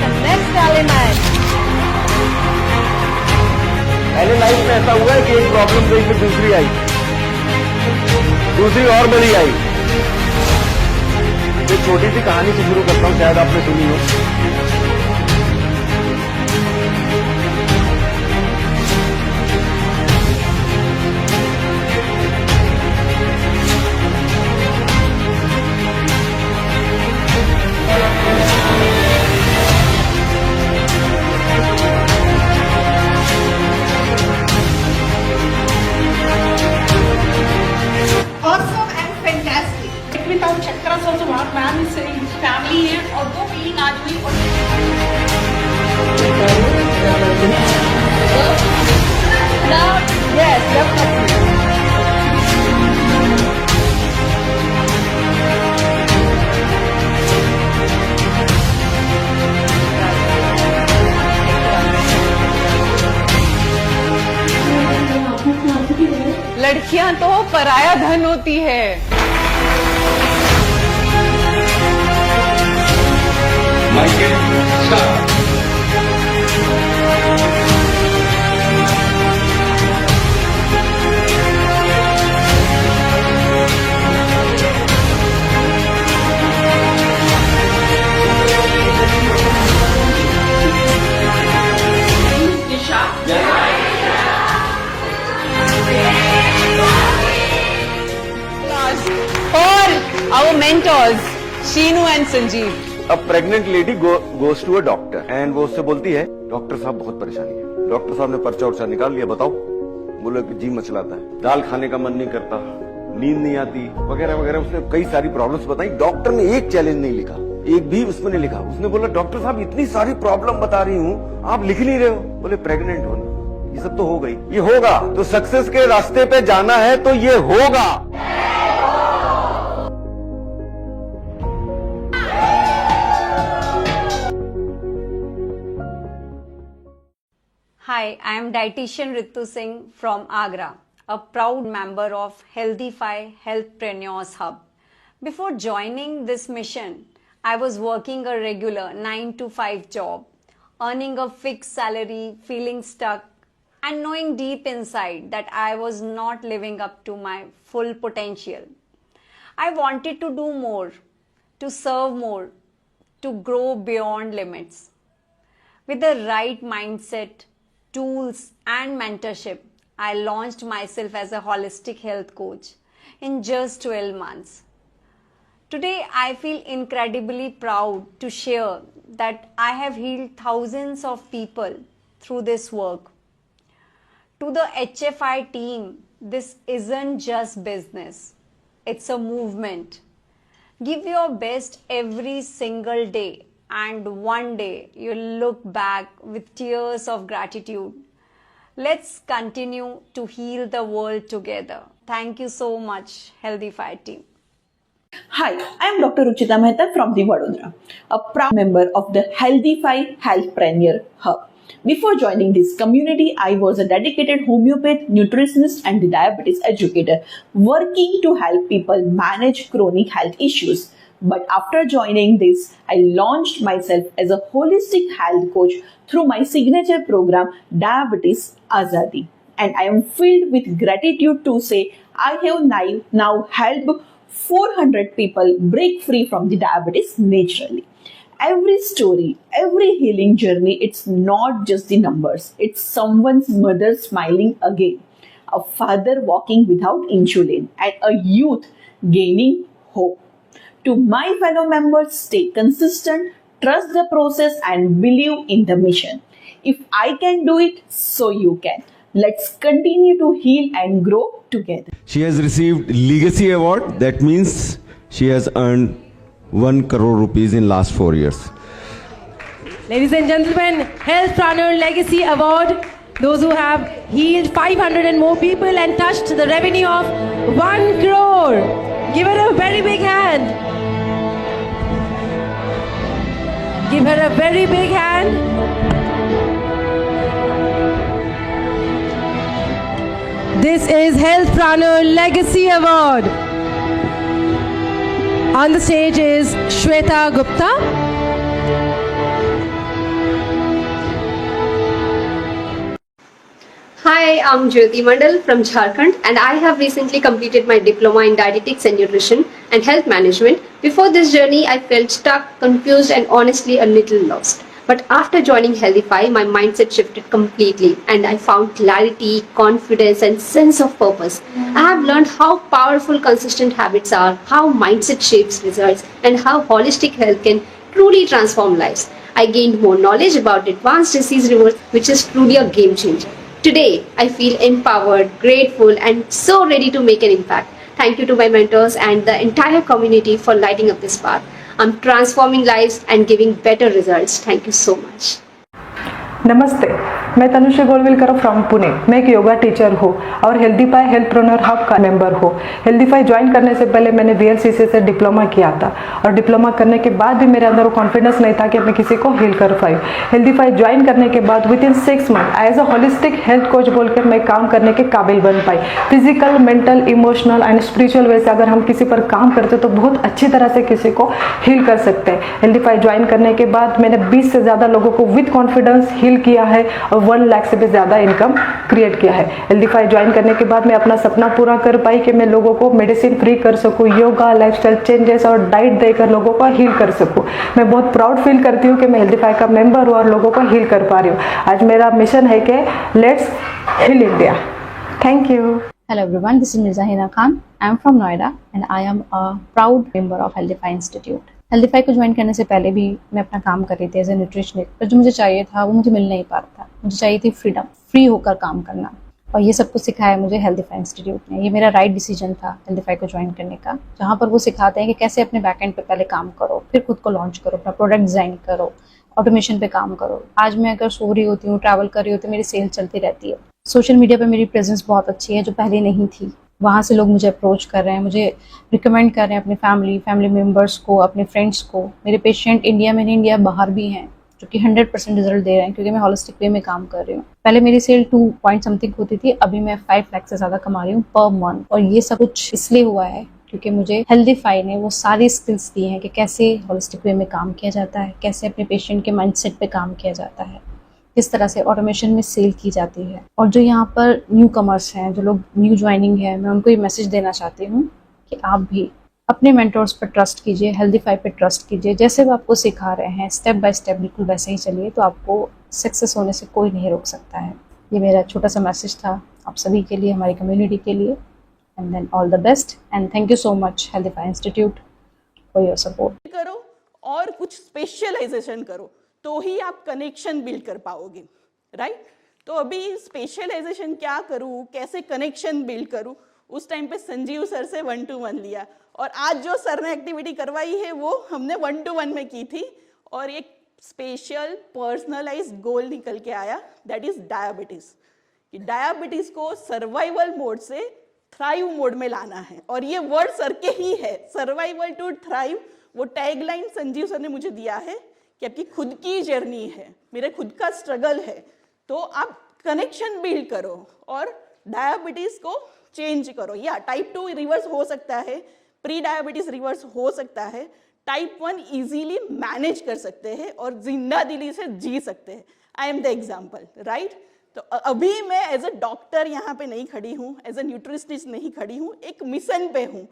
the next element. पहले life में ऐसा हुआ है कि एक प्रॉब्लम गई फिर दूसरी आई, दूसरी और बड़ी आई। एक छोटी सी कहानी से शुरू करता हूँ, शायद आपने सुनी हो। Awesome and fantastic. Without chakras also what man is saying, family है और दो फीलिंग आज हुई और Yes, definitely. लड़कियां तो पराया धन होती है। और our mentors, Sheenu and Sanjeev. अब pregnant lady goes to a doctor and वो उससे बोलती है, डॉक्टर साहब बहुत परेशानी है। डॉक्टर साहब ने पर्चा उर्चा निकाल लिया, बताओ। बोले कि जी मचलाता है, दाल खाने का मन नहीं करता, नींद नहीं आती, वगैरह वगैरह। उसने कई सारी प्रॉब्लम्स बताई। डॉक्टर ने एक चैलेंज नहीं लिखा, एक भी उसमें नहीं लिखा। उसने बोला, डॉक्टर साहब इतनी सारी प्रॉब्लम बता रही हूँ, आप लिख नहीं रहे हो। बोले प्रेग्नेंट हो ना, ये सब तो हो गई, ये होगा। तो सक्सेस के रास्ते पे जाना है तो ये होगा। Hi, I am dietitian Ritu Singh from Agra, a proud member of Healthify Healthpreneurs Hub. Before joining this mission, I was working a regular 9 to 5 job, earning a fixed salary, feeling stuck, and knowing deep inside that I was not living up to my full potential. I wanted to do more, to serve more, to grow beyond limits. With the right mindset, tools and mentorship, I launched myself as a holistic health coach in just 12 months. Today, I feel incredibly proud to share that I have healed thousands of people through this work. To the HFI team, this isn't just business, it's a movement. Give your best every single day, and one day you'll look back with tears of gratitude. Let's continue to heal the world together. Thank you so much, Healthify team. Hi, I am Dr. Ruchita Mehta from the Vadodara, a proud member of the Healthify Healthpreneur Hub. Before joining this community, I was a dedicated homeopath, nutritionist and the diabetes educator, working to help people manage chronic health issues. But after joining this, I launched myself as a holistic health coach through my signature program, Diabetes Azadi. And I am filled with gratitude to say I have now helped 400 people break free from the diabetes naturally. Every story, every healing journey, it's not just the numbers. It's someone's mother smiling again, a father walking without insulin, and a youth gaining hope. To my fellow members, stay consistent, trust the process, and believe in the mission. If I can do it, so you can. Let's continue to heal and grow together. She has received Legacy Award. That means she has earned 1 crore rupees in last 4 years. Ladies and gentlemen, Healthpreneur Legacy Award. Those who have healed 500 and more people and touched the revenue of 1 crore. Give her a very big hand. Give her a very big hand. This is Healthpreneur Legacy Award. On the stage is Shweta Gupta. Hi, I'm Jyoti Mandal from Jharkhand and I have recently completed my diploma in dietetics and nutrition and health management. Before this journey, I felt stuck, confused and honestly a little lost. But after joining Healthify, my mindset shifted completely and I found clarity, confidence and sense of purpose. I have learned how powerful consistent habits are, how mindset shapes results and how holistic health can truly transform lives. I gained more knowledge about advanced disease reverse, which is truly a game changer. Today, I feel empowered, grateful, and so ready to make an impact. Thank you to my mentors and the entire community for lighting up this path. I'm transforming lives and giving better results. Thank you so much. नमस्ते, मैं Tanushree गोलविलकर from Pune. मैं एक yoga teacher हूँ और healthify हेल्थप्रेन्योर hub का member हूँ। Healthify join करने से पहले मैंने VLCC से डिप्लोमा किया था और डिप्लोमा करने के बाद भी मेरे अंदर वो कॉन्फिडेंस नहीं था कि मैं किसी को हील कर पाई। हेल्दीफाई ज्वाइन करने के बाद within 6 month as a holistic health coach बोलकर मैं काम करने के काबिल बन पाई। Physical, mental, emotional and spiritual way से अगर हम किसी पर काम करते तो बहुत अच्छी तरह से किसी को हील कर सकते हैं। हेल्दीफाई ज्वाइन करने के बाद मैंने 20 से ज़्यादा लोगों को विद कॉन्फिडेंस हील किया है और 1 लाख से भी ज़्यादा इनकम क्रिएट किया है। हेल्दीफाई ज्वाइन करने के बाद मैं अपना सपना पूरा कर पाई कि मैं लोगों को मेडिसिन फ्री कर सकूं, योगा, लाइफस्टाइल चेंजेस और डाइट देकर लोगों को हील कर सकूं। मैं बहुत प्राउड फील करती हूँ कि मैं हेल्दीफाई का मेंबर हूँ और लोगों को हील कर पा रही हूँ। आज मेरा मिशन है कि let's heal India. Thank you. Hello everyone, this is Mirza Hina Khan. I am from Noida and I am a proud member of Healthify Institute. Healthify को ज्वाइन करने से पहले भी मैं अपना काम कर रही थी एज ए न्यूट्रिशनिस्ट, पर जो मुझे चाहिए था वो मुझे मिल नहीं पा रहा था। मुझे चाहिए थी फ्रीडम, फ्री होकर काम करना, और ये सब कुछ सिखाया मुझे Healthify इंस्टीट्यूट ने। ये मेरा राइट डिसीजन था Healthify को ज्वाइन करने का, जहाँ पर वो सिखाते हैं कि कैसे अपने बैकएंड पे पहले काम करो, फिर खुद को लॉन्च करो, अपना प्रोडक्ट डिजाइन करो, ऑटोमेशन पे काम करो। आज मैं अगर सो रही होती हूँ, ट्रैवल कर रही होती हूँ, मेरी सेल चलती रहती है। सोशल मीडिया पे मेरी प्रेजेंस बहुत अच्छी है जो पहले नहीं थी। वहाँ से लोग मुझे अप्रोच कर रहे हैं, मुझे रिकमेंड कर रहे हैं अपनी फैमिली मेम्बर्स को, अपने फ्रेंड्स को। मेरे पेशेंट इंडिया में नहीं, इंडिया बाहर भी हैं जो कि 100% रिजल्ट दे रहे हैं, क्योंकि मैं होलिस्टिक वे में काम कर रही हूँ। पहले मेरी सेल 2 पॉइंट समथिंग होती थी, अभी मैं 5 लाख से ज़्यादा कमा रही हूँ पर मंथ। और ये सब कुछ इसलिए हुआ है क्योंकि मुझे हेल्दीफाई ने वो सारी स्किल्स दी हैं कि कैसे होलिस्टिक वे में काम किया जाता है, कैसे अपने पेशेंट के माइंडसेट पे काम किया जाता है, किस तरह से ऑटोमेशन में सेल की जाती है। और जो यहाँ पर न्यू कमर्स हैं, जो लोग न्यू ज्वाइनिंग है, मैं उनको ये मैसेज देना चाहती हूँ कि आप भी अपने मेंटर्स पर ट्रस्ट कीजिए, हेल्दीफाई पे ट्रस्ट कीजिए। जैसे वो आपको सिखा रहे हैं स्टेप बाय स्टेप बिल्कुल वैसे ही चलिए, तो आपको सक्सेस होने से कोई नहीं रोक सकता है। ये मेरा छोटा सा मैसेज था आप सभी के लिए, हमारी कम्युनिटी के लिए। And then all the best and thank you so much Healthify institute for your support. करो और कुछ स्पेशलाइजेशन करो तो ही आप कनेक्शन बिल्ड कर पाओगे, राइट? तो अभी स्पेशलाइजेशन क्या करूँ, कैसे कनेक्शन बिल्ड करूँ, उस टाइम पे संजीव सर से 1-to-1 लिया, और आज जो सर ने एक्टिविटी करवाई है वो हमने 1-to-1 में की थी, और एक स्पेशल पर्सनलाइज्ड गोल निकल के आया, दैट इज डायबिटीज। कि डायबिटीज को सर्वाइवल मोड से थ्राइव मोड में लाना है, और ये वर्ड सर के ही है, सर्वाइवल टू थ्राइव। वो टैगलाइन संजीव सर ने मुझे दिया है कि आपकी खुद की जर्नी है, मेरे खुद का स्ट्रगल है, तो आप कनेक्शन बिल्ड करो और डायबिटीज को चेंज करो। या टाइप 2 रिवर्स हो सकता है, प्री डायबिटीज रिवर्स हो सकता है, टाइप 1 इजीली मैनेज कर सकते हैं और जिंदा दिली से जी सकते हैं। I am the example, right? तो अभी मैं एज अ डॉक्टर यहाँ पे नहीं खड़ी हूँ, एज अ न्यूट्रिशनिस्ट नहीं खड़ी हूँ, एक मिशन पे हूँ।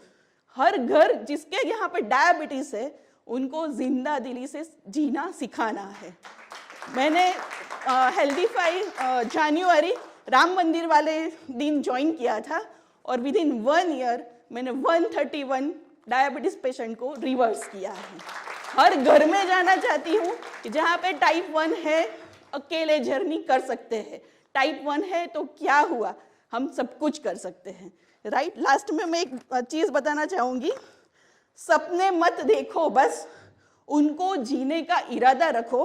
हर घर जिसके यहाँ पे डायबिटीज है उनको जिंदा दिली से जीना सिखाना है। मैंने हेल्दीफाई जनवरी राम मंदिर वाले दिन ज्वाइन किया था, और विद इन 1 ईयर मैंने 131 डायबिटीज पेशेंट को रिवर्स किया है। हर घर में जाना चाहती हूँ कि जहाँ पे टाइप 1 है अकेले जर्नी कर सकते हैं, टाइप 1 है तो क्या हुआ, हम सब कुछ कर सकते हैं, राइट? लास्ट में मैं एक चीज़ बताना चाहूँगी, सपने मत देखो, बस उनको जीने का इरादा रखो।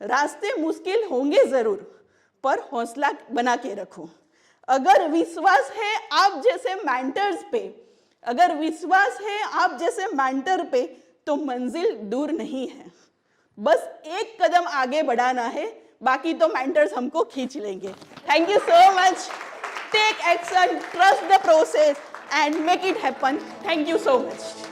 रास्ते मुश्किल होंगे ज़रूर, पर हौसला बना के रखो। अगर विश्वास है आप जैसे मेंटर्स पे, अगर विश्वास है आप जैसे मेंटर पे, तो मंजिल दूर नहीं है, बस एक कदम आगे बढ़ाना है, बाकी तो मेंटर्स हमको खींच लेंगे। Thank you so much. Take action, trust the process and make it happen. Thank you so much.